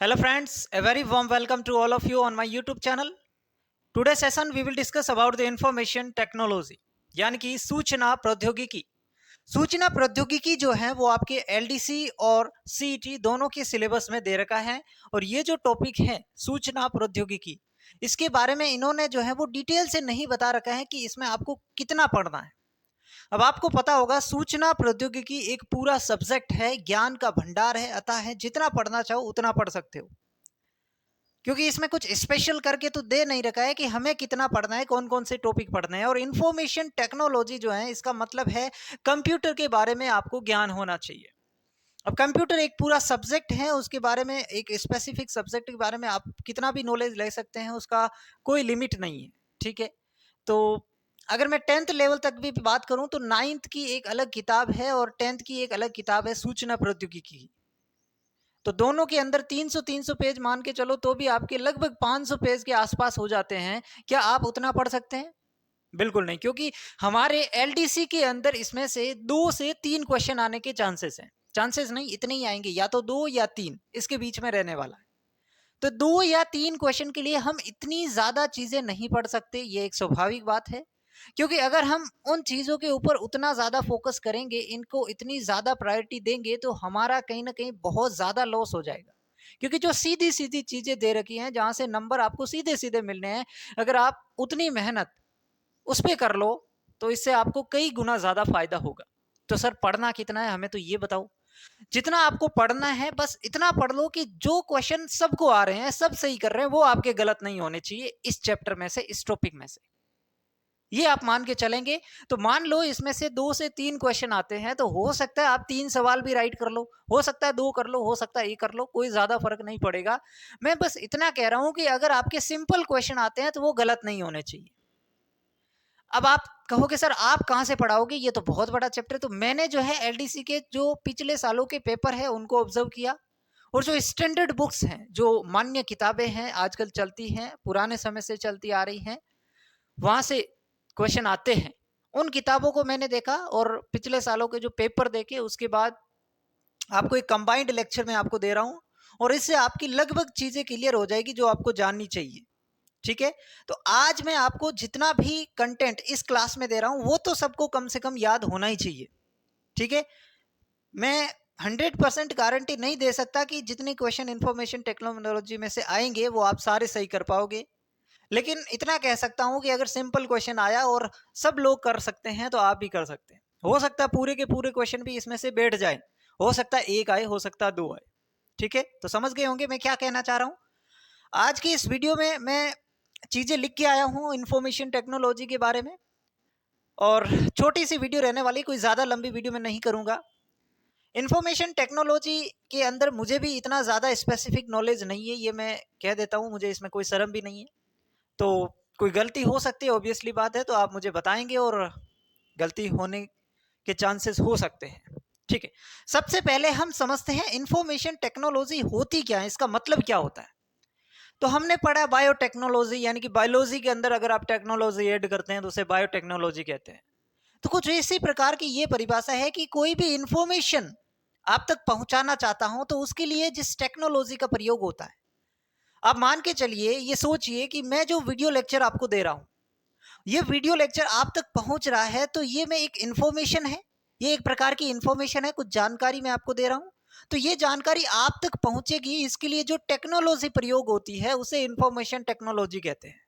Hello friends, a very warm welcome to all of you on my YouTube channel. Today's session we will discuss about the information technology यानी कि सूचना प्रौद्योगिकी। सूचना प्रौद्योगिकी जो है वो आपके एलडीसी और सीईटी दोनों के सिलेबस में दे रखा है और ये जो टॉपिक है सूचना प्रौद्योगिकी इसके बारे में इन्होंने जो है वो डिटेल से नहीं बता रखा है कि इसमें आपको कितना पढ़ना है। अब आपको पता होगा सूचना प्रौद्योगिकी एक पूरा सब्जेक्ट है, ज्ञान का भंडार है, अतः है जितना पढ़ना चाहो उतना पढ़ सकते हो, क्योंकि इसमें कुछ स्पेशल करके तो दे नहीं रखा है कि हमें कितना पढ़ना है, कौन कौन से टॉपिक पढ़ने हैं। और इंफॉर्मेशन टेक्नोलॉजी जो है इसका मतलब है कंप्यूटर के बारे में आपको ज्ञान होना चाहिए। अब कंप्यूटर एक पूरा सब्जेक्ट है, उसके बारे में एक स्पेसिफिक सब्जेक्ट के बारे में आप कितना भी नॉलेज ले सकते हैं, उसका कोई लिमिट नहीं है। ठीक है, तो अगर मैं 10th लेवल तक भी बात करूं तो 9th की एक अलग किताब है और 10th की एक अलग किताब है सूचना प्रौद्योगिकी की। तो दोनों के अंदर 300 पेज मान के चलो तो भी आपके लगभग 500 पेज के आसपास हो जाते हैं। क्या आप उतना पढ़ सकते हैं? बिल्कुल नहीं, क्योंकि हमारे एलडीसी के अंदर इसमें से 2 से 3 क्वेश्चन आने के चांसेस हैं। चांसेस नहीं, इतने ही आएंगे, या तो 2 या 3 इसके बीच में रहने वाला है। तो 2 या 3 क्वेश्चन के लिए हम इतनी ज्यादा चीजें नहीं पढ़ सकते, ये एक स्वाभाविक बात है। क्योंकि अगर हम उन चीजों के ऊपर उतना ज्यादा फोकस करेंगे, इनको इतनी ज्यादा प्रायोरिटी देंगे, तो हमारा कहीं ना कहीं बहुत ज्यादा लॉस हो जाएगा। क्योंकि जो सीधी सीधी चीजें दे रखी हैं, जहां से नंबर आपको सीधे सीधे मिलने हैं, अगर आप उतनी मेहनत उस पर कर लो तो इससे आपको कई गुना ज्यादा फायदा होगा। तो सर पढ़ना कितना है, हमें तो ये बताओ। जितना आपको पढ़ना है बस इतना पढ़ लो कि जो क्वेश्चन सबको आ रहे हैं, सब सही कर रहे हैं, वो आपके गलत नहीं होने चाहिए इस चैप्टर में से, इस टॉपिक में से। ये आप मान के चलेंगे तो मान लो इसमें से 2 से 3 क्वेश्चन आते हैं, तो हो सकता है आप 3 सवाल भी राइट कर लो, हो सकता है 2 कर लो, हो सकता है 1 कर लो, कोई ज्यादा फर्क नहीं पड़ेगा। मैं बस इतना कह रहा हूं कि अगर आपके सिंपल क्वेश्चन आते हैं तो वो गलत नहीं होने चाहिए। अब आप कहोगे सर आप कहां से पढ़ाओगे, ये तो बहुत बड़ा चैप्टर। तो मैंने जो है एलडीसी के जो पिछले सालों के पेपर है उनको ऑब्जर्व किया, और जो स्टैंडर्ड बुक्स हैं, जो मान्य किताबें हैं, आजकल चलती हैं, पुराने समय से चलती आ रही हैं, वहां से क्वेश्चन आते हैं, उन किताबों को मैंने देखा और पिछले सालों के जो पेपर देखे, उसके बाद आपको एक कंबाइंड लेक्चर में आपको दे रहा हूं, और इससे आपकी लगभग चीजें क्लियर हो जाएगी जो आपको जाननी चाहिए। ठीक है, तो आज मैं आपको जितना भी कंटेंट इस क्लास में दे रहा हूं वो तो सबको कम से कम याद होना ही चाहिए। ठीक है, मैं 100% गारंटी नहीं दे सकता कि जितने क्वेश्चन इंफॉर्मेशन टेक्नोलॉजी में से आएंगे वो आप सारे सही कर पाओगे, लेकिन इतना कह सकता हूं कि अगर सिंपल क्वेश्चन आया और सब लोग कर सकते हैं तो आप भी कर सकते हैं। हो सकता है पूरे के पूरे क्वेश्चन भी इसमें से बैठ जाए, हो सकता है 1 आए, हो सकता है 2 आए। ठीक है, तो समझ गए होंगे मैं क्या कहना चाह रहा हूं। आज की इस वीडियो में मैं चीजें लिख के आया हूं इंफॉर्मेशन टेक्नोलॉजी के बारे में, और छोटी सी वीडियो रहने वाली, कोई ज्यादा लंबी वीडियो में नहीं करूंगा। इंफॉर्मेशन टेक्नोलॉजी के अंदर मुझे भी इतना ज्यादा स्पेसिफिक नॉलेज नहीं है, ये मैं कह देता हूं, मुझे इसमें कोई शर्म भी नहीं है। तो कोई गलती हो सकती है, ऑब्वियसली बात है, तो आप मुझे बताएंगे और गलती होने के चांसेस हो सकते हैं। ठीक है, सबसे पहले हम समझते हैं इंफॉर्मेशन टेक्नोलॉजी होती क्या है, इसका मतलब क्या होता है। तो हमने पढ़ा बायोटेक्नोलॉजी, यानी कि बायोलॉजी के अंदर अगर आप टेक्नोलॉजी ऐड करते हैं तो उसे बायोटेक्नोलॉजी कहते हैं। तो कुछ इसी प्रकार की ये परिभाषा है कि कोई भी इंफॉर्मेशन आप तक पहुंचाना चाहता हूं तो उसके लिए जिस टेक्नोलॉजी का प्रयोग होता है। आप मान के चलिए, ये सोचिए कि मैं जो वीडियो लेक्चर आपको दे रहा हूं, ये वीडियो लेक्चर आप तक पहुंच रहा है, तो ये में एक इंफॉर्मेशन है, ये एक प्रकार की इंफॉर्मेशन है, कुछ जानकारी मैं आपको दे रहा हूं। तो ये जानकारी आप तक पहुंचेगी, इसके लिए जो टेक्नोलॉजी प्रयोग होती है उसे इंफॉर्मेशन टेक्नोलॉजी कहते हैं।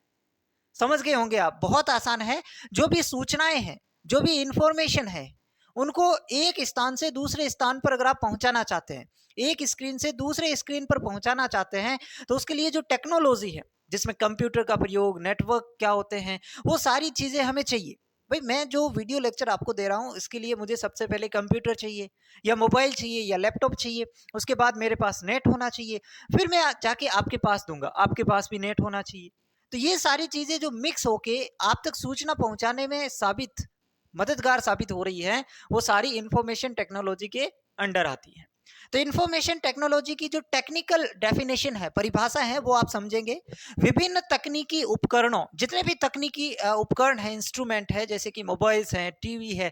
समझ गए होंगे आप, बहुत आसान है। जो भी सूचनाएं हैं, जो भी इंफॉर्मेशन है, उनको एक स्थान से दूसरे स्थान पर अगर आप पहुंचाना चाहते हैं, एक स्क्रीन से दूसरे स्क्रीन पर पहुंचाना चाहते हैं, तो उसके लिए जो टेक्नोलॉजी है, जिसमें कंप्यूटर का प्रयोग, नेटवर्क क्या होते हैं, वो सारी चीजें हमें चाहिए। भाई मैं जो वीडियो लेक्चर आपको दे रहा हूं, इसके लिए मुझे सबसे पहले कंप्यूटर चाहिए, या मोबाइल चाहिए, या लैपटॉप चाहिए, उसके बाद मेरे पास नेट होना चाहिए, फिर मैं जाके आपके पास दूंगा, आपके पास भी नेट होना चाहिए। तो ये सारी चीजें जो मिक्स होके आप तक सूचना पहुंचाने में मददगार साबित हो रही है, वो सारी इंफॉर्मेशन टेक्नोलॉजी के अंडर आती है। तो इंफॉर्मेशन टेक्नोलॉजी की जो टेक्निकल डेफिनेशन है, परिभाषा है, वो आप समझेंगे। विभिन्न तकनीकी उपकरणों, जितने भी तकनीकी उपकरण है, इंस्ट्रूमेंट है, जैसे कि मोबाइल्स हैं, टीवी है,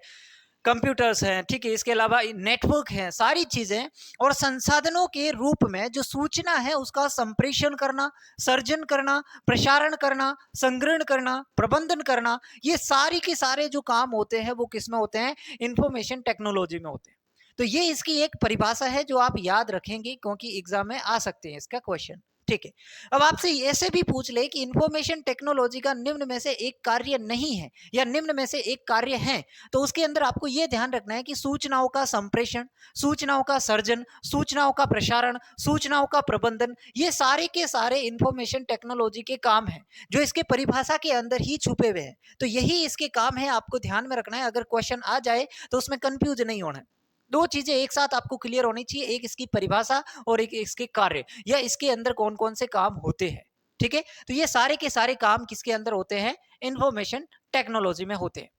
कंप्यूटर्स हैं, ठीक है, इसके अलावा नेटवर्क हैं, सारी चीजें और संसाधनों के रूप में जो सूचना है उसका संप्रेषण करना, सर्जन करना, प्रसारण करना, संग्रहण करना, प्रबंधन करना, ये सारी के सारे जो काम होते हैं वो किस में होते हैं? इंफॉर्मेशन टेक्नोलॉजी में होते हैं। तो ये इसकी एक परिभाषा है जो आप याद रखेंगे क्योंकि एग्जाम में आ सकते हैं इसका क्वेश्चन, ठीक है। अब आपसे ऐसे भी पूछ ले कि इंफॉर्मेशन टेक्नोलॉजी का निम्न में से एक कार्य नहीं है या निम्न में से एक कार्य है, तो उसके अंदर आपको यह ध्यान रखना है कि सूचनाओं का संप्रेषण, सूचनाओं का सर्जन, सूचनाओं का प्रसारण, सूचनाओं का प्रबंधन, ये सारे के सारे इंफॉर्मेशन टेक्नोलॉजी के काम हैं जो इसके परिभाषा के अंदर ही छुपे हुए हैं। तो यही इसके काम है, आपको ध्यान में रखना है। अगर क्वेश्चन आ जाए तो उसमें कंफ्यूज नहीं होना है। दो चीजें एक साथ आपको क्लियर होनी चाहिए, एक इसकी परिभाषा और एक इसके कार्य या इसके अंदर कौन कौन से काम होते हैं, ठीक है। तो ये सारे के सारे काम किसके अंदर होते हैं? इंफॉर्मेशन टेक्नोलॉजी में होते हैं।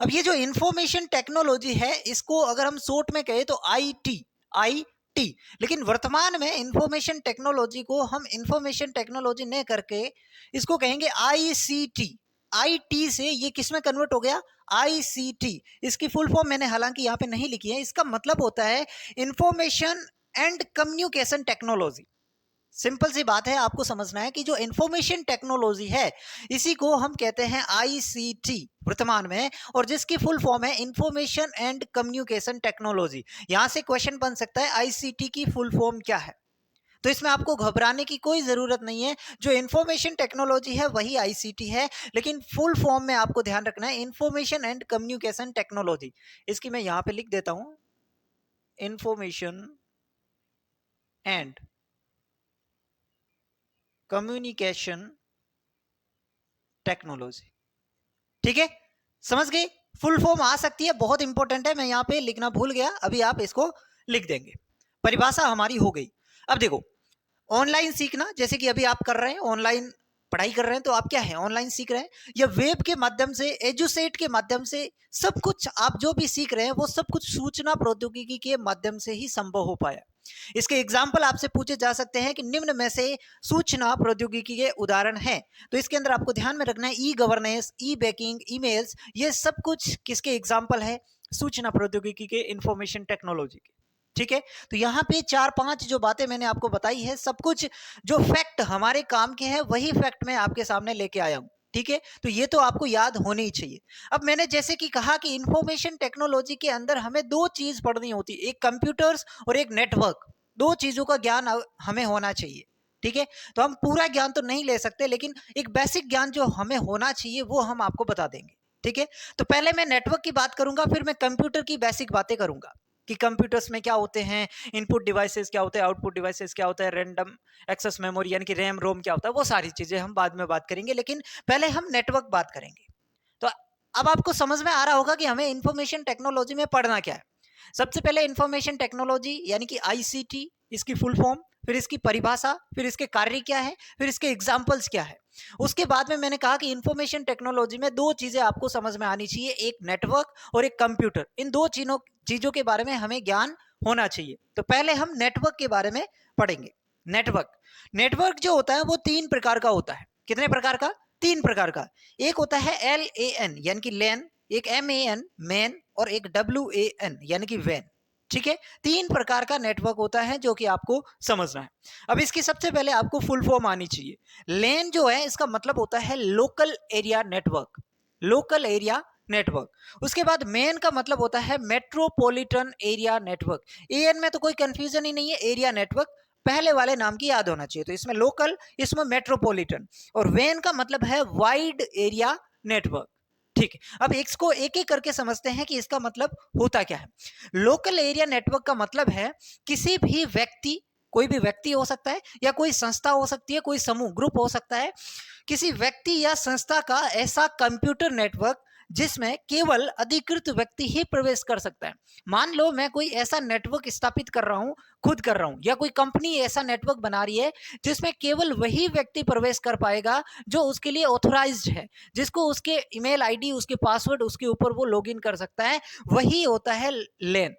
अब ये जो इंफॉर्मेशन टेक्नोलॉजी है इसको अगर हम शॉर्ट में कहें तो आईटी, लेकिन वर्तमान में इंफॉर्मेशन टेक्नोलॉजी को हम इंफॉर्मेशन टेक्नोलॉजी नहीं करके इसको कहेंगे आईसीटी। आईटी से ये किस में कन्वर्ट हो गया? आईसीटी। इसकी फुल फॉर्म मैंने हालांकि यहाँ पे नहीं लिखी है, इसका मतलब होता है information and communication technology. Simple सी बात है, आपको समझना है कि जो इंफॉर्मेशन टेक्नोलॉजी है इसी को हम कहते हैं आईसीटी वर्तमान में, और जिसकी फुल फॉर्म है इंफॉर्मेशन एंड कम्युनिकेशन टेक्नोलॉजी। यहां से क्वेश्चन बन सकता है आईसीटी की फुल फॉर्म क्या है, तो इसमें आपको घबराने की कोई जरूरत नहीं है। जो इंफॉर्मेशन टेक्नोलॉजी है वही आईसीटी है, लेकिन फुल फॉर्म में आपको ध्यान रखना है इंफॉर्मेशन एंड कम्युनिकेशन टेक्नोलॉजी। इसकी मैं यहां पे लिख देता हूं, इंफॉर्मेशन एंड कम्युनिकेशन टेक्नोलॉजी, ठीक है, समझ गए? फुल फॉर्म आ सकती है, बहुत इंपॉर्टेंट है, मैं यहां पे लिखना भूल गया, अभी आप इसको लिख देंगे। परिभाषा हमारी हो गई। अब देखो, ऑनलाइन सीखना, जैसे कि अभी आप कर रहे हैं, ऑनलाइन पढ़ाई कर रहे हैं, तो आप क्या है? ऑनलाइन सीख रहे हैं, या वेब के माध्यम से, एजुसेट के माध्यम से, सब कुछ आप जो भी सीख रहे हैं वो सब कुछ सूचना प्रौद्योगिकी के माध्यम से ही संभव हो पाया। इसके एग्जाम्पल आपसे पूछे जा सकते हैं कि निम्न में से सूचना प्रौद्योगिकी के उदाहरण हैं। तो इसके अंदर आपको ध्यान में रखना है ई गवर्नेंस, ई बैंकिंग, ईमेल्स, ये सब कुछ किसके एग्जाम्पल है? सूचना प्रौद्योगिकी के, इंफॉर्मेशन टेक्नोलॉजी के, ठीक है। तो यहाँ पे 4-5 जो बातें मैंने आपको बताई है, सब कुछ जो फैक्ट हमारे काम के हैं वही फैक्ट मैं आपके सामने लेके आया हूँ, ठीक है। तो ये तो आपको याद होनी ही चाहिए। अब मैंने जैसे कि कहा कि इंफॉर्मेशन टेक्नोलॉजी के अंदर हमें दो चीज पढ़नी होती है, एक कंप्यूटर्स और एक नेटवर्क। दो चीजों का ज्ञान हमें होना चाहिए, ठीक है। तो हम पूरा ज्ञान तो नहीं ले सकते, लेकिन एक बेसिक ज्ञान जो हमें होना चाहिए वो हम आपको बता देंगे, ठीक है। तो पहले मैं नेटवर्क की बात करूंगा, फिर मैं कंप्यूटर की बेसिक बातें करूंगा कि कंप्यूटर्स में क्या होते हैं, इनपुट डिवाइसेस क्या होते हैं, आउटपुट डिवाइसेस क्या होता है, रैंडम एक्सेस मेमोरी यानी कि रैम रोम क्या होता है, वो सारी चीजें हम बाद में बात करेंगे, लेकिन पहले हम नेटवर्क बात करेंगे। तो अब आपको समझ में आ रहा होगा कि हमें इंफॉर्मेशन टेक्नोलॉजी में पढ़ना क्या है। सबसे पहले इंफॉर्मेशन टेक्नोलॉजी यानी कि आईसीटी, इसकी फुल फॉर्म, फिर इसकी परिभाषा, फिर इसके कार्य क्या है, फिर इसके एग्जाम्पल्स क्या है। उसके बाद में मैंने कहा कि इंफॉर्मेशन टेक्नोलॉजी में दो चीजें आपको समझ में आनी चाहिए, एक नेटवर्क और एक कंप्यूटर। इन दो चीजों के बारे में हमें ज्ञान होना चाहिए। तो पहले हम नेटवर्क के बारे में पढ़ेंगे। नेटवर्क जो होता है वो तीन प्रकार का होता है। कितने प्रकार का? तीन प्रकार का। एक होता है LAN यानी कि लैन, एक MAN मैन, और एक WAN यानी कि वैन, ठीक है। तीन प्रकार का नेटवर्क होता है जो कि आपको समझना है। अब इसकी सबसे पहले आपको फुल फॉर्म आनी चाहिए। लैन जो है इसका मतलब होता है local area network, local area network. उसके बाद मेन का मतलब होता है मेट्रोपॉलिटन एरिया नेटवर्क। एन में तो कोई कंफ्यूजन ही नहीं है, एरिया नेटवर्क पहले वाले नाम की याद होना चाहिए। तो इसमें लोकल, इसमें मेट्रोपॉलिटन, और वेन का मतलब है वाइड एरिया नेटवर्क, ठीक है। अब इसको एक एक करके समझते हैं कि इसका मतलब होता क्या है। लोकल एरिया नेटवर्क का मतलब है किसी भी व्यक्ति, कोई भी व्यक्ति हो सकता है या कोई संस्था हो सकती है, कोई समूह ग्रुप हो सकता है, किसी व्यक्ति या संस्था का ऐसा कंप्यूटर नेटवर्क जिसमें केवल अधिकृत व्यक्ति ही प्रवेश कर सकता है। मान लो मैं कोई ऐसा नेटवर्क स्थापित कर रहा हूं, खुद कर रहा हूं, या कोई कंपनी ऐसा नेटवर्क बना रही है जिसमें केवल वही व्यक्ति प्रवेश कर पाएगा जो उसके लिए ऑथराइज्ड है, जिसको उसके ईमेल आईडी, उसके पासवर्ड, उसके ऊपर वो लॉगिन कर सकता है, वही होता है लेन।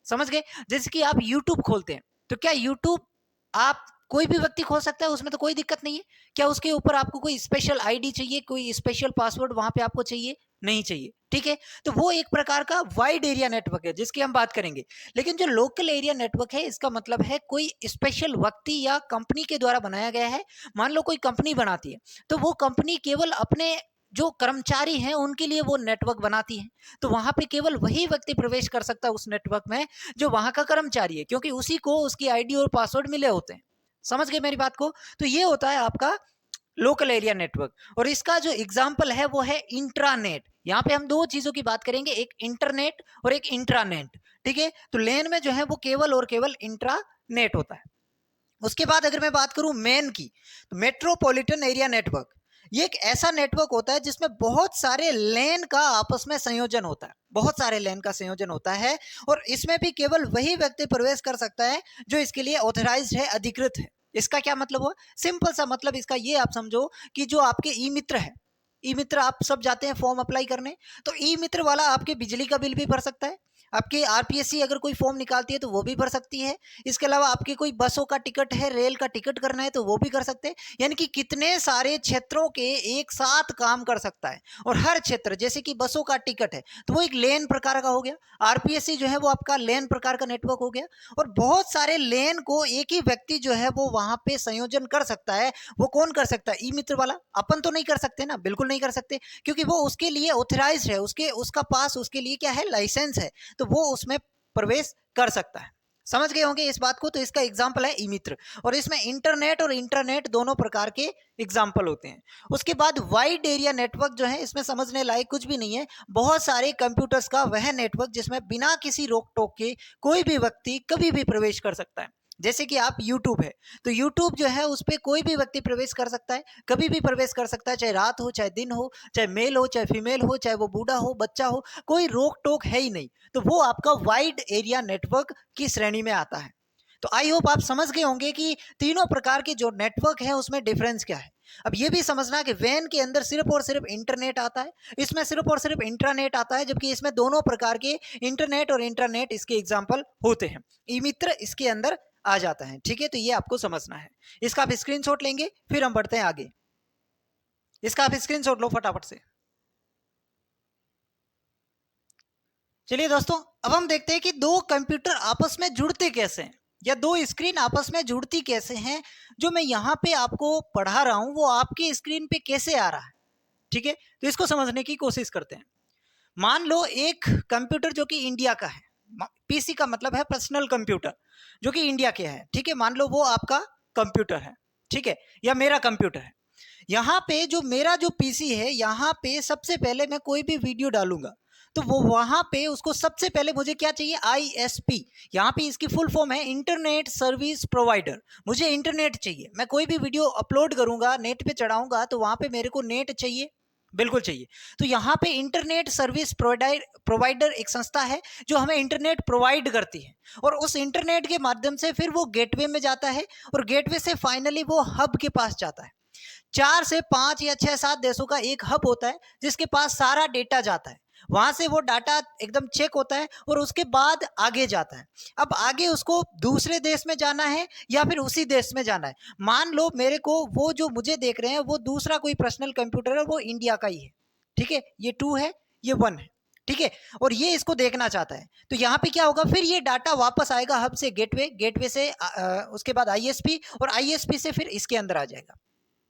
समझ गए? जैसे कि आप यूट्यूब खोलते हैं, तो क्या यूट्यूब आप कोई भी व्यक्ति खोल सकता है, उसमें तो कोई दिक्कत नहीं है। क्या उसके ऊपर आपको कोई स्पेशल आईडी चाहिए, कोई स्पेशल पासवर्ड वहां पे आपको चाहिए? नहीं चाहिए, ठीक है। तो वो एक प्रकार का वाइड एरिया नेटवर्क है जिसकी हम बात करेंगे। लेकिन जो लोकल एरिया नेटवर्क है, इसका मतलब है कोई स्पेशल व्यक्ति या कंपनी के द्वारा बनाया गया है। मान लो कोई कंपनी बनाती है, तो वो कंपनी केवल अपने जो कर्मचारी हैं उनके लिए वो नेटवर्क बनाती है। तो वहां पे केवल वही व्यक्ति प्रवेश कर सकता है उस नेटवर्क में जो वहां का कर्मचारी है, क्योंकि उसी को उसकी आईडी और पासवर्ड मिले होते हैं। समझ गए मेरी बात को? तो ये होता है आपका लोकल एरिया नेटवर्क। और इसका जो एग्जाम्पल है वो है इंट्रानेट। यहाँ पे हम दो चीजों की बात करेंगे, एक इंटरनेट और एक इंट्रानेट, ठीक है। तो लेन में जो है वो केवल और केवल इंट्रानेट होता है। उसके बाद अगर मैं बात करूं मेन की, तो मेट्रोपॉलिटन एरिया नेटवर्क, ये एक ऐसा नेटवर्क होता है जिसमें बहुत सारे लेन का आपस में संयोजन होता है, बहुत सारे लेन का संयोजन होता है। और इसमें भी केवल वही व्यक्ति प्रवेश कर सकता है जो इसके लिए ऑथराइज्ड है, अधिकृत है। इसका क्या मतलब हुआ? सिंपल सा मतलब इसका ये आप समझो कि जो आपके ई मित्र है, ई मित्र आप सब जाते हैं फॉर्म अप्लाई करने, तो ई मित्र वाला आपके बिजली का बिल भी भर सकता है, आपकी आरपीएससी अगर कोई फॉर्म निकालती है तो वो भी भर सकती है। इसके अलावा आपकी कोई बसों का टिकट है, रेल का टिकट करना है तो वो भी कर सकते हैं। यानी कि कितने सारे क्षेत्रों के एक साथ काम कर सकता है। और हर क्षेत्र, जैसे कि बसों का टिकट है तो वो एक लेन प्रकार का हो गया, आरपीएससी जो है वो आपका लेन प्रकार का नेटवर्क हो गया। और बहुत सारे लेन को एक ही व्यक्ति जो है वो वहां पे संयोजन कर सकता है। वो कौन कर सकता है? ई मित्र वाला। अपन तो नहीं कर सकते ना, बिल्कुल नहीं कर सकते, क्योंकि वो उसके लिए ऑथराइज्ड है, उसका पास उसके लिए क्या है? लाइसेंस है, तो वो उसमें प्रवेश कर सकता है। समझ गए होंगे इस बात को? तो इसका एग्जाम्पल है ई मित्र। और इसमें इंटरनेट और इंटरनेट दोनों प्रकार के एग्जाम्पल होते हैं। उसके बाद वाइड एरिया नेटवर्क जो है, इसमें समझने लायक कुछ भी नहीं है। बहुत सारे कंप्यूटर्स का वह नेटवर्क जिसमें बिना किसी रोक टोक के कोई भी व्यक्ति कभी भी प्रवेश कर सकता है। जैसे कि आप YouTube है, तो YouTube जो है उस पर कोई भी व्यक्ति प्रवेश कर सकता है, कभी भी प्रवेश कर सकता है, चाहे रात हो, चाहे दिन हो, चाहे मेल हो, चाहे फीमेल हो, चाहे वो बूढ़ा हो, बच्चा हो, कोई रोक टोक है ही नहीं। तो वो आपका वाइड एरिया नेटवर्क की श्रेणी में आता है। तो आई होप आप समझ गए होंगे कि तीनों प्रकार के जो नेटवर्क है उसमें डिफरेंस क्या है। अब ये भी समझना कि वैन के अंदर सिर्फ और सिर्फ इंटरनेट आता है, इसमें सिर्फ और सिर्फ इंट्रानेट आता है, जबकि इसमें दोनों प्रकार के इंटरनेट और इंटरनेट इसके एग्जाम्पल होते हैं। ई मित्र इसके अंदर आ जाता है, ठीक है। तो ये आपको समझना है। इसका आप स्क्रीनशॉट लेंगे, फिर हम बढ़ते हैं आगे। इसका आप स्क्रीनशॉट लो फटाफट से। चलिए दोस्तों, अब हम देखते हैं कि दो कंप्यूटर आपस में जुड़ते कैसे हैं, या दो स्क्रीन आपस में जुड़ती कैसे हैं। जो मैं यहाँ पे आपको पढ़ा रहा हूँ वो आपकी स्क्रीन पे कैसे आ रहा है, ठीक है। तो इसको समझने की कोशिश करते हैं। मान लो एक कंप्यूटर जो कि इंडिया का है, पीसी का मतलब है पर्सनल कंप्यूटर, जो कि इंडिया के है, ठीक है। मान लो वो आपका कंप्यूटर है, ठीक है, या मेरा कंप्यूटर है। यहाँ पे जो मेरा जो पीसी है, यहाँ पे सबसे पहले मैं कोई भी वीडियो डालूंगा तो वो वहां पे उसको सबसे पहले मुझे क्या चाहिए? आईएसपी। यहाँ पे इसकी फुल फॉर्म है इंटरनेट सर्विस प्रोवाइडर। मुझे इंटरनेट चाहिए, मैं कोई भी वीडियो अपलोड करूंगा, नेट पे चढ़ाऊंगा, तो वहां पे मेरे को नेट चाहिए, बिल्कुल चाहिए। तो यहाँ पे इंटरनेट सर्विस प्रोवाइडर एक संस्था है जो हमें इंटरनेट प्रोवाइड करती है। और उस इंटरनेट के माध्यम से फिर वो गेटवे में जाता है, और गेटवे से फाइनली वो हब के पास जाता है। 4 से 5 या 6-7 देशों का एक हब होता है जिसके पास सारा डेटा जाता है। वहां से वो डाटा एकदम चेक होता है और उसके बाद आगे जाता है। अब आगे उसको दूसरे देश में जाना है या फिर उसी देश में जाना है। मान लो मेरे को वो जो मुझे देख रहे हैं वो दूसरा कोई पर्सनल कंप्यूटर है, वो इंडिया का ही है, ठीक है। ये 2 है, ये 1 है, ठीक है। और ये इसको देखना चाहता है, तो यहाँ पे क्या होगा? फिर ये डाटा वापस आएगा हब से गेटवे, गेटवे से उसके बाद आईएसपी, और आईएसपी से फिर इसके अंदर आ जाएगा,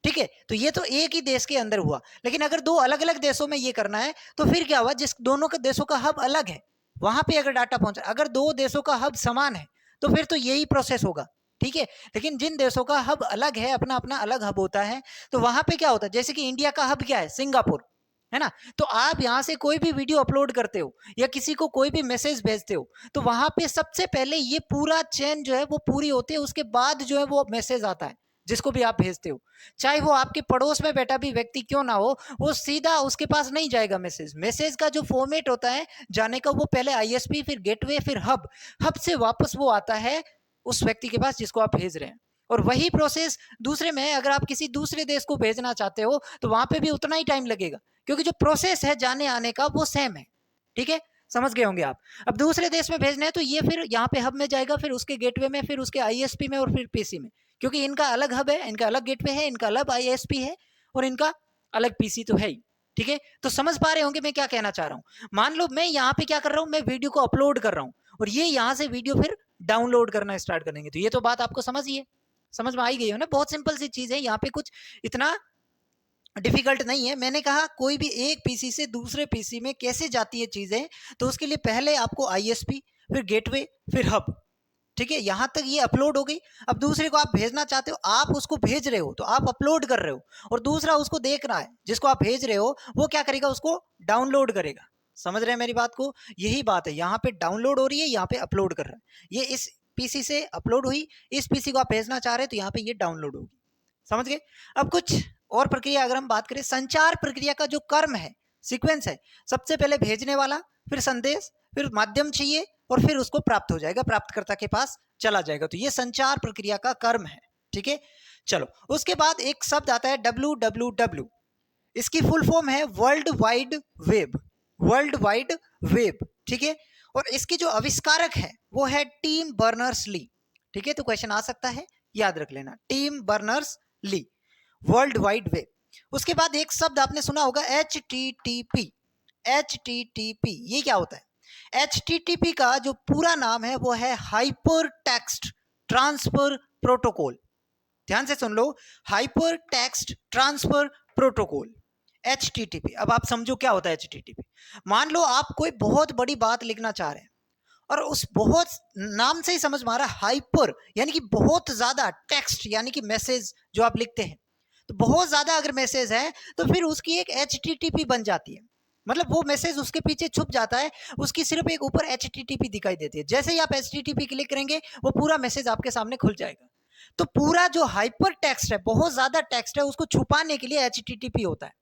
ठीक है। तो ये तो एक ही देश के अंदर हुआ। लेकिन अगर दो अलग अलग देशों में ये करना है तो फिर क्या हुआ? जिस दोनों के देशों का हब अलग है, वहां पे अगर डाटा पहुंचा, अगर दो देशों का हब समान है तो फिर तो यही प्रोसेस होगा, ठीक है। लेकिन जिन देशों का हब अलग है, अपना अपना अलग हब होता है, तो वहां पे क्या होता है? जैसे कि इंडिया का हब क्या है? सिंगापुर है ना। तो आप यहाँ से कोई भी वीडियो अपलोड करते हो या किसी को कोई भी मैसेज भेजते हो, तो वहां पे सबसे पहले ये पूरा चेन जो है वो पूरी होती है, उसके बाद जो है वो मैसेज आता है जिसको भी आप भेजते हो। चाहे वो आपके पड़ोस में बैठा भी व्यक्ति क्यों ना हो, वो सीधा उसके पास नहीं जाएगा मैसेज। मैसेज का जो फॉर्मेट होता है जाने का, वो पहले आईएसपी, फिर गेटवे, फिर हब, हब से वापस वो आता है उस व्यक्ति के पास जिसको आप भेज रहे हैं। और वही प्रोसेस दूसरे में, अगर आप किसी दूसरे देश को भेजना चाहते हो तो वहां पे भी उतना ही टाइम लगेगा, क्योंकि जो प्रोसेस है जाने आने का वो सेम है, ठीक है। समझ गए होंगे आप। अब दूसरे देश में भेजना है तो ये फिर यहाँ पे हब में जाएगा, फिर उसके गेटवे में, फिर उसके आईएसपी में, और फिर पीसी में, क्योंकि इनका अलग हब है, इनका अलग गेटवे है, इनका अलग आईएसपी है, और इनका अलग पीसी तो है ही। ठीक है, तो समझ पा रहे होंगे मैं क्या कहना चाह रहा हूं। मान लो मैं यहाँ पे क्या कर रहा हूं, मैं वीडियो को अपलोड कर रहा हूं और ये यहाँ से वीडियो फिर डाउनलोड करना स्टार्ट करेंगे, तो ये तो बात आपको समझ ही है, समझ में आई गई हो ना। बहुत सिंपल सी चीज है, यहाँ पे कुछ इतना डिफिकल्ट नहीं है। मैंने कहा कोई भी एक पीसी से दूसरे पीसी में कैसे जाती है चीजें, तो उसके लिए पहले आपको आईएसपी, फिर गेटवे, फिर हब, ठीक है, यहां तक ये अपलोड हो गई। अब दूसरे को आप भेजना चाहते हो, आप उसको भेज रहे हो तो आप अपलोड कर रहे हो, और दूसरा उसको देख रहा है, जिसको आप भेज रहे हो वो क्या करेगा, उसको डाउनलोड करेगा। समझ रहे हैं मेरी बात को, यही बात है, यहाँ पे डाउनलोड हो रही है, यहाँ पे अपलोड कर रहा है। ये इस पीसी से अपलोड हुई, इस पीसी को आप भेजना चाह रहे हैं तो यहाँ पे ये डाउनलोड होगी। समझ गए। अब कुछ और प्रक्रिया अगर हम बात करें, संचार प्रक्रिया का जो क्रम है, सीक्वेंस है, सबसे पहले भेजने वाला, फिर संदेश, फिर माध्यम चाहिए, और फिर उसको प्राप्त हो जाएगा, प्राप्तकर्ता के पास चला जाएगा। तो ये संचार प्रक्रिया का क्रम है, ठीक है। चलो, उसके बाद एक शब्द आता है WWW। इसकी फुल फॉर्म है world Wide web, world Wide web, ठीक है। और इसकी जो आविष्कारक है वो है टिम बर्नर्स ली, ठीक है। तो क्वेश्चन आ सकता है, याद रख लेना, Tim Berners Lee, World Wide Web. उसके बाद एक शब्द आपने सुना होगा HTTP। HTTP ये क्या होता है? HTTP का जो पूरा नाम है वो है हाइपर टेक्स्ट ट्रांसफर प्रोटोकॉल। ध्यान से सुन लो, hyper text transfer protocol, HTTP। अब आप समझो क्या होता है HTTP। मान लो आप कोई बहुत बड़ी बात लिखना चाह रहे हैं, और उस बहुत नाम से ही समझ में आ रहा है, हाइपर यानी कि बहुत ज्यादा, टेक्स्ट यानी कि मैसेज जो आप लिखते हैं, तो बहुत ज्यादा अगर मैसेज है तो फिर उसकी एक HTTP बन जाती है। मतलब वो मैसेज उसके पीछे छुप जाता है, उसकी सिर्फ एक ऊपर HTTP दिखाई देती है। जैसे ही आप HTTP क्लिक करेंगे वो पूरा मैसेज आपके सामने खुल जाएगा। तो पूरा जो हाइपर टेक्स्ट है, बहुत ज्यादा टेक्स्ट है, उसको छुपाने के लिए HTTP होता है।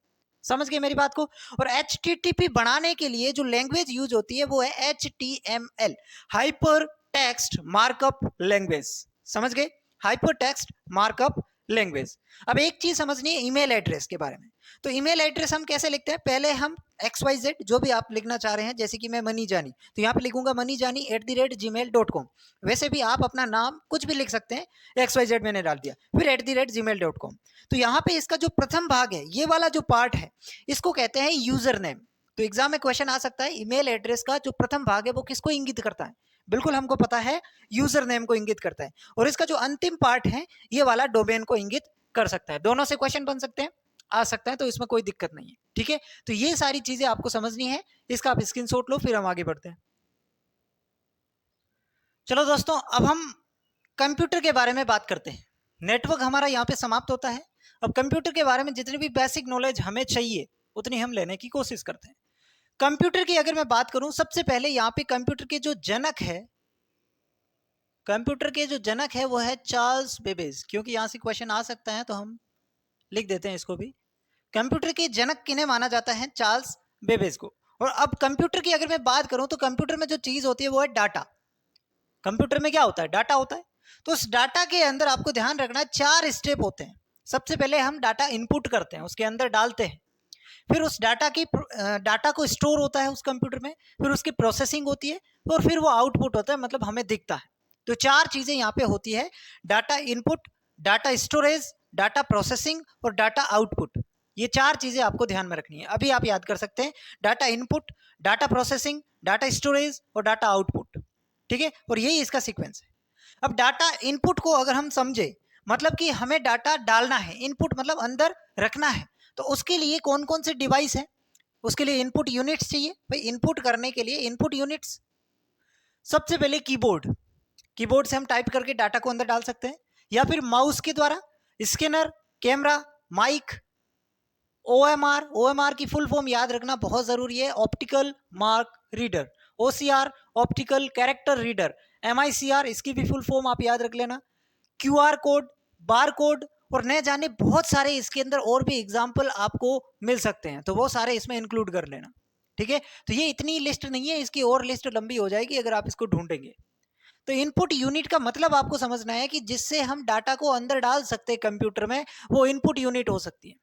समझ गए मेरी बात को। और HTTP बनाने के लिए जो लैंग्वेज यूज होती है वो है HTML, hyper text markup language. समझ गए, हाइपर टेक्स्ट मार्कअप लैंग्वेज। अब एक चीज समझनी है ईमेल एड्रेस के बारे में। तो ईमेल एड्रेस हम कैसे लिखते हैं, पहले हम XYZ जो भी आप लिखना चाह रहे हैं, जैसे कि मैं मनी जानी, तो यहाँ पे लिखूंगा moneyjani@gmail.com। वैसे भी आप अपना नाम कुछ भी लिख सकते हैं, XYZ मैंने डाल दिया, फिर @gmail.com। तो यहाँ पे इसका जो प्रथम भाग है, ये वाला जो पार्ट है, इसको कहते हैं यूजर नेम। तो एग्जाम में क्वेश्चन आ सकता है, ईमेल एड्रेस का जो प्रथम भाग है वो किसको इंगित करता है? बिल्कुल हमको पता है, यूजर नेम को इंगित करता है। और इसका जो अंतिम पार्ट है, ये वाला डोमेन को इंगित कर सकता है। दोनों से क्वेश्चन बन सकते हैं, आ सकता है, तो इसमें कोई दिक्कत नहीं है, ठीक है। तो ये सारी चीजें आपको समझनी है, इसका आप स्क्रीनशॉट लो, फिर हम आगे बढ़ते हैं। चलो दोस्तों, अब हम कंप्यूटर के बारे में बात करते हैं। नेटवर्क हमारा यहाँ पे समाप्त होता है। अब कंप्यूटर के बारे में जितनी भी बेसिक नॉलेज हमें चाहिए उतनी हम लेने की कोशिश करते हैं। कंप्यूटर की अगर मैं बात करूं, सबसे पहले यहाँ पे कंप्यूटर के जो जनक है, कंप्यूटर के जो जनक है वो है चार्ल्स बेबेज। क्योंकि यहाँ से क्वेश्चन आ सकता है तो हम लिख देते हैं इसको भी। कंप्यूटर के जनक किन्हें माना जाता है? चार्ल्स बेबेज को। और अब कंप्यूटर की अगर मैं बात करूं तो कंप्यूटर में जो चीज होती है वो है डाटा। कंप्यूटर में क्या होता है? डाटा होता है। तो उस डाटा के अंदर आपको ध्यान रखना है, 4 स्टेप होते हैं। सबसे पहले हम डाटा इनपुट करते हैं, उसके अंदर डालते हैं, फिर उस डाटा को स्टोर होता है उस कंप्यूटर में, फिर उसकी प्रोसेसिंग होती है, और फिर वो आउटपुट होता है, मतलब हमें दिखता है। तो 4 चीजें यहाँ पे होती है, data input, data storage, data processing और डाटा आउटपुट। ये 4 चीजें आपको ध्यान में रखनी है। अभी आप याद कर सकते हैं, data input, data processing, data storage और डाटा आउटपुट, ठीक है। और यही इसका सीक्वेंस है। अब डाटा इनपुट को अगर हम समझे, मतलब कि हमें डाटा डालना है, इनपुट मतलब अंदर रखना है, तो उसके लिए कौन कौन से डिवाइस है? उसके लिए इनपुट यूनिट्स चाहिए भाई। इनपुट करने के लिए इनपुट यूनिट्स, सबसे पहले कीबोर्ड, कीबोर्ड से हम टाइप करके डाटा को अंदर डाल सकते हैं, या फिर माउस के द्वारा, scanner, camera, mic, OMR। OMR की फुल फॉर्म याद रखना बहुत जरूरी है, optical mark reader. OCR optical character reader. MICR इसकी भी फुल फॉर्म आप याद रख लेना। QR कोड, बार कोड, और न जाने बहुत सारे इसके अंदर और भी एग्जाम्पल आपको मिल सकते हैं, तो वो सारे इसमें इंक्लूड कर लेना, ठीक है। तो ये इतनी लिस्ट नहीं है, इसकी और लिस्ट लंबी हो जाएगी अगर आप इसको ढूंढेंगे। तो इनपुट यूनिट का मतलब आपको समझना है कि जिससे हम डाटा को अंदर डाल सकते हैं कंप्यूटर में, वो इनपुट यूनिट हो सकती है।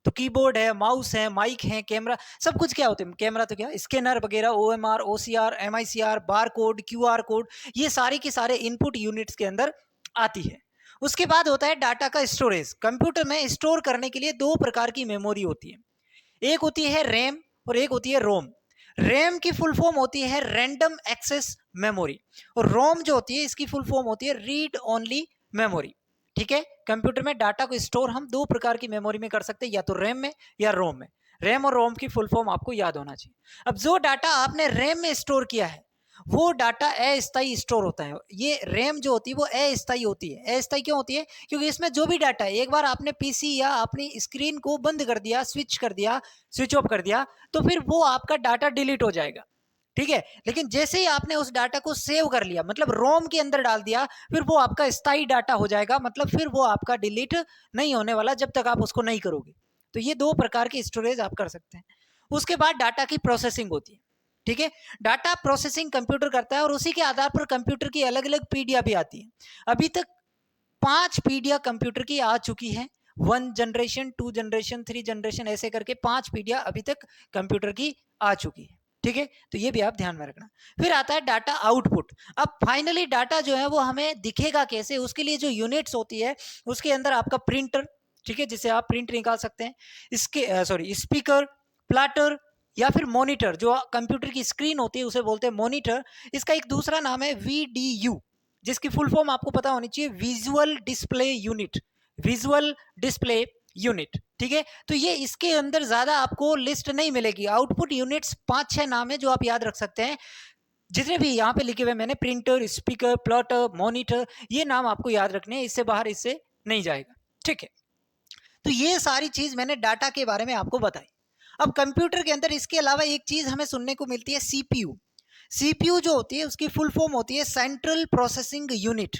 तो कीबोर्ड है, माउस है, माइक है, कैमरा, सब कुछ क्या होते हैं? कैमरा तो क्या, स्कैनर वगैरह, OMR, OCR, MICR, bar code, QR code, ये सारे के सारे इनपुट यूनिट्स के अंदर आती है। उसके बाद होता है डाटा का स्टोरेज। कंप्यूटर में स्टोर करने के लिए 2 प्रकार की मेमोरी होती है। एक होती है रैम और एक होती है रोम। रैम की फुल फॉर्म होती है रैंडम एक्सेस मेमोरी, और रोम जो होती है इसकी फुल फॉर्म होती है रीड ओनली मेमोरी। ठीक है, कंप्यूटर में डाटा को स्टोर हम दो प्रकार की मेमोरी में कर सकते हैं, या तो रैम में या रोम में। रैम और रोम की फुल फॉर्म आपको याद होना चाहिए। अब जो डाटा आपने रैम में स्टोर किया है वो डाटा अस्थायी स्टोर होता है। ये रैम जो होती है वो अस्थायी होती है। अस्थायी क्यों होती है? क्योंकि इसमें जो भी डाटा है, एक बार आपने पीसी या अपनी स्क्रीन को बंद कर दिया, स्विच कर दिया, स्विच ऑफ कर दिया, तो फिर वो आपका डाटा डिलीट हो जाएगा। ठीक है, लेकिन जैसे ही आपने उस डाटा को सेव कर लिया, मतलब रोम के अंदर डाल दिया, फिर वो आपका स्थायी डाटा हो जाएगा, मतलब फिर वो आपका डिलीट नहीं होने वाला जब तक आप उसको नहीं करोगे। तो ये दो प्रकार की स्टोरेज आप कर सकते हैं। उसके बाद डाटा की प्रोसेसिंग होती है। ठीक है, डाटा प्रोसेसिंग कंप्यूटर करता है और उसी के आधार पर कंप्यूटर की अलग अलग पीढ़ियां भी आती है। अभी तक 5 पीढ़ियां कंप्यूटर की आ चुकी हैं। 1 जनरेशन, 2 जनरेशन, 3 जनरेशन, ऐसे करके 5 पीढ़ियां अभी तक कंप्यूटर की आ चुकी है। ठीक है, तो ये भी आप ध्यान में रखना। फिर आता है डाटा आउटपुट। अब फाइनली डाटा जो है वो हमें दिखेगा कैसे, उसके लिए जो यूनिट्स होती है उसके अंदर आपका प्रिंटर, ठीक है, जिसे आप प्रिंट निकाल सकते हैं, इसके स्पीकर, प्लाटर या फिर मॉनिटर। जो कंप्यूटर की स्क्रीन होती है उसे बोलते हैं मॉनिटर। इसका एक दूसरा नाम है वीडीयू, जिसकी फुल फॉर्म आपको पता होनी चाहिए, visual display unit. Visual display unit, ठीक है। तो ये इसके अंदर ज्यादा आपको लिस्ट नहीं मिलेगी। आउटपुट यूनिट्स 5-6 नाम है जो आप याद रख सकते हैं। जितने भी यहाँ पे लिखे हुए मैंने, प्रिंटर, स्पीकर, प्लॉटर, मॉनिटर, ये नाम आपको याद रखने हैं, इससे बाहर इससे नहीं जाएगा। ठीक है, तो ये सारी चीज मैंने डाटा के बारे में आपको बताई। अब कंप्यूटर के अंदर इसके अलावा एक चीज हमें सुनने को मिलती है, सीपीयू। सीपीयू जो होती है उसकी फुल फॉर्म होती है central processing unit.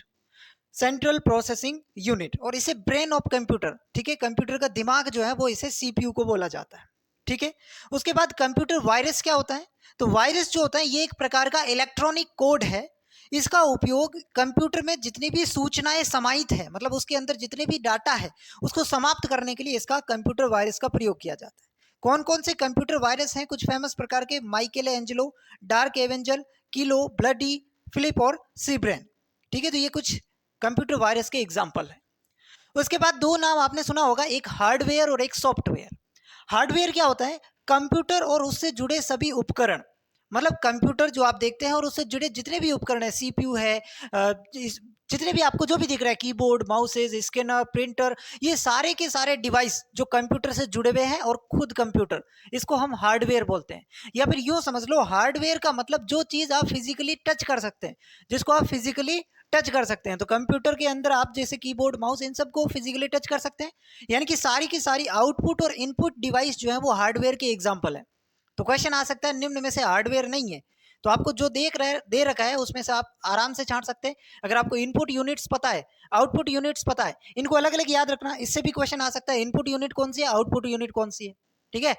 Central processing unit, और इसे ब्रेन ऑफ कंप्यूटर, ठीक है, कंप्यूटर का दिमाग जो है वो इसे सीपीयू को बोला जाता है। ठीक है, उसके बाद कंप्यूटर वायरस क्या होता है? तो वायरस जो होता है ये एक प्रकार का इलेक्ट्रॉनिक कोड है। इसका उपयोग कंप्यूटर में जितनी भी सूचनाएं समाहित है, मतलब उसके अंदर जितने भी डाटा है उसको समाप्त करने के लिए इसका कंप्यूटर वायरस का प्रयोग किया जाता है। कौन कौन से कंप्यूटर वायरस हैं? कुछ फेमस प्रकार के, माइकेल एंजेलो, डार्क एवेंजल, किलो, ब्लडी, फिलिप और सीब्रेन। ठीक है, तो ये कुछ कंप्यूटर वायरस के एग्जाम्पल है। उसके बाद दो नाम आपने सुना होगा, एक हार्डवेयर और एक सॉफ्टवेयर। हार्डवेयर क्या होता है? कंप्यूटर और उससे जुड़े सभी उपकरण, मतलब कंप्यूटर जो आप देखते हैं और उससे जुड़े जितने भी उपकरण है, सीपीयू है, जितने भी आपको जो भी दिख रहा है, कीबोर्ड, माउसेज, स्कैनर, प्रिंटर, ये सारे के सारे डिवाइस जो कंप्यूटर से जुड़े हुए हैं और खुद कंप्यूटर, इसको हम हार्डवेयर बोलते हैं। या फिर यूँ समझ लो, हार्डवेयर का मतलब जो चीज़ आप फिजिकली टच कर सकते हैं, जिसको आप फिजिकली टच कर सकते हैं। तो कंप्यूटर के अंदर आप जैसे कीबोर्ड, माउस, इन सबको फिजिकली टच कर सकते हैं। यानी कि सारी की सारी आउटपुट और इनपुट डिवाइस जो है वो हार्डवेयर के एग्जाम्पल है। तो क्वेश्चन आ सकता है निम्न में से हार्डवेयर नहीं है, तो आपको जो दे रखा है उसमें से आप आराम से छांट सकते हैं। अगर आपको इनपुट यूनिट्स पता है, आउटपुट यूनिट्स पता है, इनको अलग अलग याद रखना। इससे भी क्वेश्चन आ सकता है इनपुट यूनिट कौन सी है, आउटपुट यूनिट कौन सी है। ठीक है,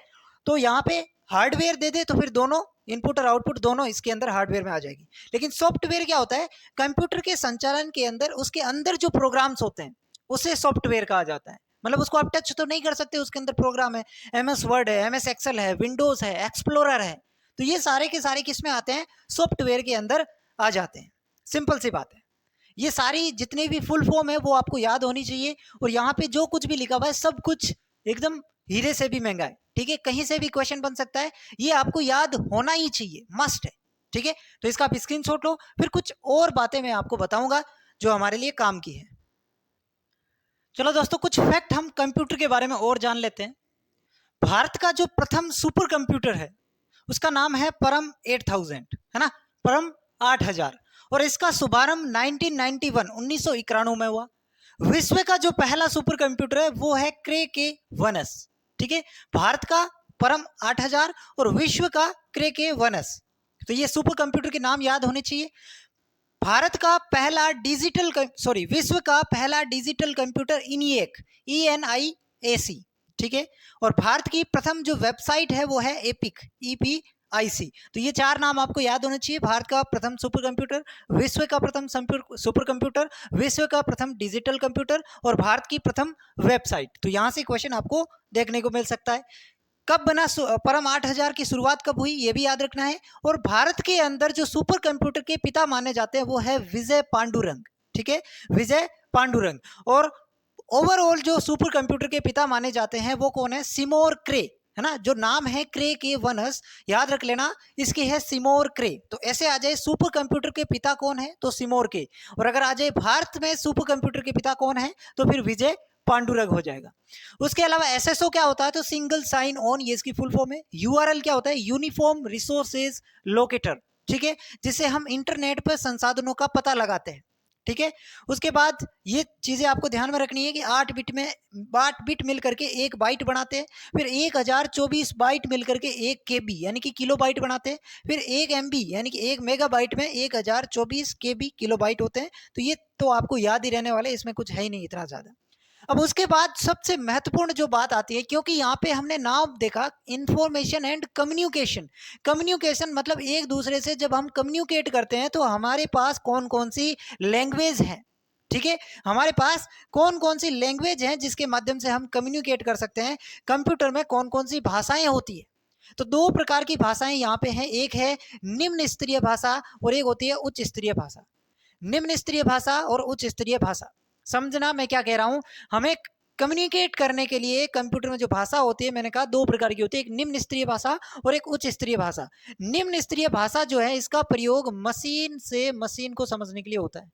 तो यहाँ पे हार्डवेयर दे दे तो फिर दोनों इनपुट और आउटपुट दोनों इसके अंदर हार्डवेयर में आ जाएगी। लेकिन सॉफ्टवेयर क्या होता है? कंप्यूटर के संचालन के अंदर उसके अंदर जो प्रोग्राम्स होते हैं उसे सॉफ्टवेयर कहा जाता है। मतलब उसको आप टच तो नहीं कर सकते, उसके अंदर प्रोग्राम है, एमएस वर्ड है, एमएस एक्सेल है, विंडोज है, एक्सप्लोरर है, तो ये सारे के सारे किस में आते हैं? सॉफ्टवेयर के अंदर आ जाते हैं। सिंपल सी बात है। ये सारी जितनी भी फुल फॉर्म है वो आपको याद होनी चाहिए। और यहाँ पे जो कुछ भी लिखा हुआ है सब कुछ एकदम हीरे से भी महंगा है। ठीक है, कहीं से भी क्वेश्चन बन सकता है, ये आपको याद होना ही चाहिए, मस्ट है। ठीक है, तो इसका आप स्क्रीनशॉट लो। फिर कुछ और बातें मैं आपको बताऊंगा जो हमारे लिए काम की है। चलो दोस्तों, कुछ फैक्ट हम कंप्यूटर के बारे में और जान लेते हैं। भारत का जो प्रथम सुपर कंप्यूटर है उसका नाम है परम 8000, है ना, परम 8000, और इसका शुभारंभ 1991 में हुआ। विश्व का जो पहला सुपर कंप्यूटर है वो है क्रे के 1S। ठीक है, भारत का परम 8000 और विश्व का क्रे के 1S, तो ये सुपर कंप्यूटर के नाम याद होने चाहिए। भारत का पहला डिजिटल विश्व का पहला डिजिटल कंप्यूटर ENIAC, ENIAC। ठीक है, और भारत की प्रथम जो वेबसाइट है वो है एपिक, EPIC। तो ये चार नाम आपको याद होने चाहिए। भारत का प्रथम सुपर कंप्यूटर, विश्व का प्रथम सुपर कंप्यूटर, विश्व का प्रथम डिजिटल कंप्यूटर और भारत की प्रथम वेबसाइट। तो यहाँ से क्वेश्चन आपको देखने को मिल सकता है। कब बना परम 8000 की शुरुआत कब हुई ये भी याद रखना है। और भारत के अंदर जो सुपर कंप्यूटर के पिता माने जाते हैं वो है विजय पांडुरंग। ठीक है, विजय पांडुरंग। और ओवरऑल जो सुपर कंप्यूटर के पिता माने जाते हैं वो कौन है? सिमोर क्रे, है ना, जो नाम है क्रे के वनस, याद रख लेना, इसकी है सिमोर क्रे। तो ऐसे आ जाए सुपर कंप्यूटर के पिता कौन है, तो सिमोर के। और अगर आ जाए भारत में सुपर कंप्यूटर के पिता कौन है, तो फिर विजय पांडुरंग हो जाएगा। उसके अलावा एसएसओ क्या होता है, तो सिंगल साइन ऑन, ये इसकी फुल फॉर्म है। यूआरएल क्या होता है, यूनिफॉर्म रिसोर्सेज लोकेटर, ठीक है, जिसे हम इंटरनेट पर संसाधनों का पता लगाते हैं, ठीक है। उसके बाद ये चीजें आपको ध्यान में रखनी है कि 8 बिट मिल करके 1 बाइट बनाते हैं, फिर 1024 बाइट मिल करके 1 केबी यानी कि किलो बाइट बनाते हैं, फिर 1 एमबी यानी कि 1 मेगाबाइट में 1024 केबी किलो बाइट होते हैं। तो ये तो आपको याद ही रहने वाले, इसमें कुछ है ही नहीं इतना ज्यादा। अब उसके बाद सबसे महत्वपूर्ण जो बात आती है, क्योंकि यहाँ पे हमने नाम देखा इंफॉर्मेशन एंड कम्युनिकेशन। कम्युनिकेशन मतलब एक दूसरे से जब हम कम्युनिकेट करते हैं तो हमारे पास कौन कौन सी लैंग्वेज है, ठीक है, हमारे पास कौन कौन सी लैंग्वेज है जिसके माध्यम से हम कम्युनिकेट कर सकते हैं। कंप्यूटर में कौन कौन सी भाषाएं होती है, तो 2 प्रकार की भाषाएं यहाँ पे हैं, एक है निम्न स्तरीय भाषा और एक होती है उच्च स्तरीय भाषा। निम्न स्तरीय भाषा और उच्च स्तरीय भाषा, समझना मैं क्या कह रहा हूं। हमें कम्युनिकेट करने के लिए कंप्यूटर में जो भाषा होती है, मैंने कहा 2 प्रकार की होती है, एक निम्न स्तरीय भाषा और एक उच्च स्तरीय भाषा। निम्न स्तरीय भाषा जो है, इसका प्रयोग मशीन से मशीन को समझने के लिए होता है।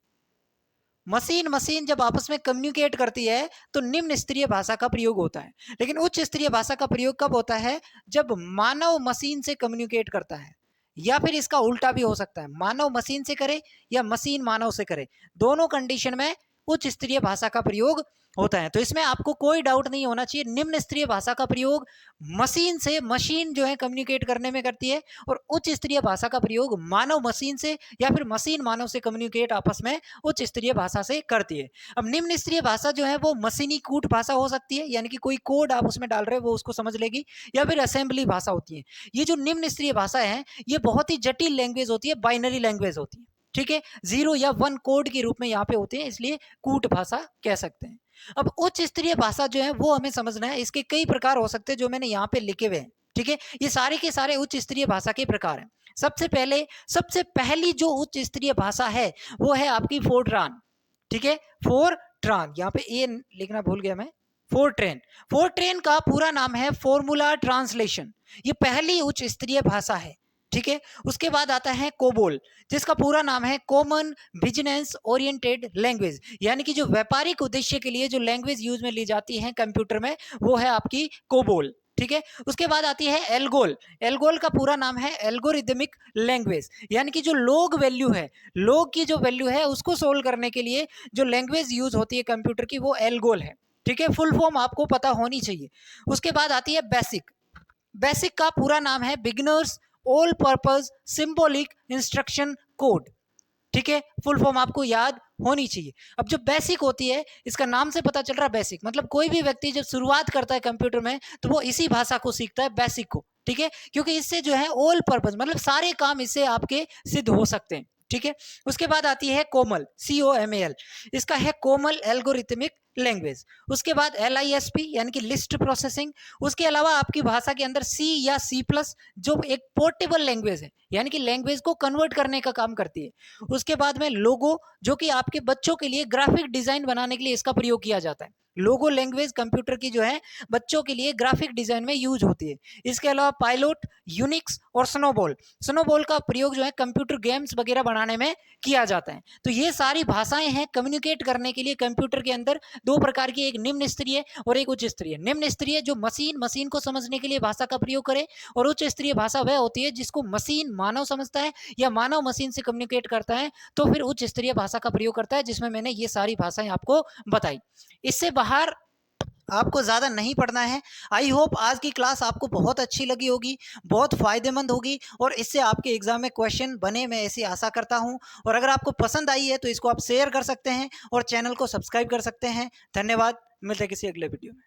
मशीन जब आपस में कम्युनिकेट करती है तो निम्न स्तरीय भाषा का प्रयोग होता है। लेकिन उच्च स्तरीय भाषा का प्रयोग कब होता है, जब मानव मशीन से कम्युनिकेट करता है, या फिर इसका उल्टा भी हो सकता है, मानव मशीन से करे या मशीन मानव से करे, दोनों कंडीशन में उच्च स्तरीय भाषा का प्रयोग होता है। तो इसमें आपको कोई डाउट नहीं होना चाहिए, निम्न स्तरीय भाषा का प्रयोग मशीन से मशीन जो है कम्युनिकेट करने में करती है, और उच्च स्तरीय भाषा का प्रयोग मानव मशीन से या फिर मशीन मानव से कम्युनिकेट आपस में उच्च स्तरीय भाषा से करती है। अब निम्न स्तरीय भाषा जो है वो मशीनी कूट भाषा हो सकती है, यानी कि कोई कोड आप उसमें डाल रहे हो वो उसको समझ लेगी, या फिर असेंबली भाषा होती है। ये जो निम्न स्तरीय भाषा है ये बहुत ही जटिल लैंग्वेज होती है, बाइनरी लैंग्वेज होती है, ठीक है, 0 या 1 कोड के रूप में यहाँ पे होते हैं, इसलिए कूट भाषा कह सकते हैं। अब उच्च स्तरीय भाषा जो है वो हमें समझना है, इसके कई प्रकार हो सकते हैं जो मैंने यहाँ पे लिखे हुए हैं, ठीक है। ये सारे के सारे उच्च स्तरीय भाषा के प्रकार हैं। सबसे पहली जो उच्च स्तरीय भाषा है वो है आपकी फोरट्रान, ठीक है, फोरट्रान, यहाँ पे ए लिखना भूल गया मैं, फोरट्रेन का पूरा नाम है फॉर्मूला ट्रांसलेशन, ये पहली उच्च स्तरीय भाषा है, ठीक है। उसके बाद आता है कोबोल, जिसका पूरा नाम है कॉमन बिजनेस ओरिएंटेड लैंग्वेज, यानी कि जो व्यापारिक उद्देश्य के लिए जो लैंग्वेज यूज में ली जाती है कंप्यूटर में वो है आपकी कोबोल, ठीक है। उसके बाद आती है एल्गोल का पूरा नाम है एल्गोरिदमिक लैंग्वेज, यानी कि जो लॉग वैल्यू है, लॉग की जो वैल्यू है उसको सोल्व करने के लिए जो लैंग्वेज यूज होती है कंप्यूटर की वो एल्गोल है, ठीक है, फुल फॉर्म आपको पता होनी चाहिए। उसके बाद आती है बेसिक का पूरा नाम है beginners all purpose symbolic instruction code, ठीक है, फुल फॉर्म आपको याद होनी चाहिए। अब जो बेसिक होती है, इसका नाम से पता चल रहा है बेसिक, मतलब कोई भी व्यक्ति जब शुरुआत करता है कंप्यूटर में तो वो इसी भाषा को सीखता है, बेसिक को, ठीक है, क्योंकि इससे जो है ऑल पर्पस मतलब सारे काम इससे आपके सिद्ध हो सकते हैं, ठीक है। उसके बाद आती है कोमल, COMAL, इसका है कोमल एल्गोरिथमिक लैंग्वेज। उसके बाद LISP यानी कि लिस्ट प्रोसेसिंग। उसके अलावा आपकी भाषा के अंदर C या C+ जो एक पोर्टेबल लैंग्वेज है, यानी कि लैंग्वेज को कन्वर्ट करने का काम करती है। उसके बाद में लोगो, जो कि आपके बच्चों के लिए ग्राफिक डिजाइन बनाने के लिए इसका प्रयोग किया जाता है। लोगो लैंग्वेज कंप्यूटर की जो है बच्चों के लिए ग्राफिक डिजाइन में यूज होती है। इसके अलावा पायलट, यूनिक्स और स्नोबॉल का प्रयोग जो है कंप्यूटर गेम्स वगैरह बनाने में किया जाता है। तो ये सारी भाषाएं हैं कम्युनिकेट करने के लिए कंप्यूटर के अंदर, 2 प्रकार की, एक निम्न स्तरीय और एक उच्च स्तरीय। निम्न स्तरीय जो मशीन को समझने के लिए भाषा का प्रयोग करे, और उच्च स्तरीय भाषा वह होती है जिसको मशीन मानव समझता है या मानव मशीन से कम्युनिकेट करता है, तो फिर उच्च स्तरीय भाषा का प्रयोग करता है, जिसमें मैंने ये सारी भाषाएं आपको बताई। इससे बाहर आपको ज़्यादा नहीं पढ़ना है। आई होप आज की क्लास आपको बहुत अच्छी लगी होगी, बहुत फ़ायदेमंद होगी, और इससे आपके एग्जाम में क्वेश्चन बने, मैं ऐसी आशा करता हूं। और अगर आपको पसंद आई है तो इसको आप शेयर कर सकते हैं और चैनल को सब्सक्राइब कर सकते हैं। धन्यवाद, मिलते हैं किसी अगले वीडियो में।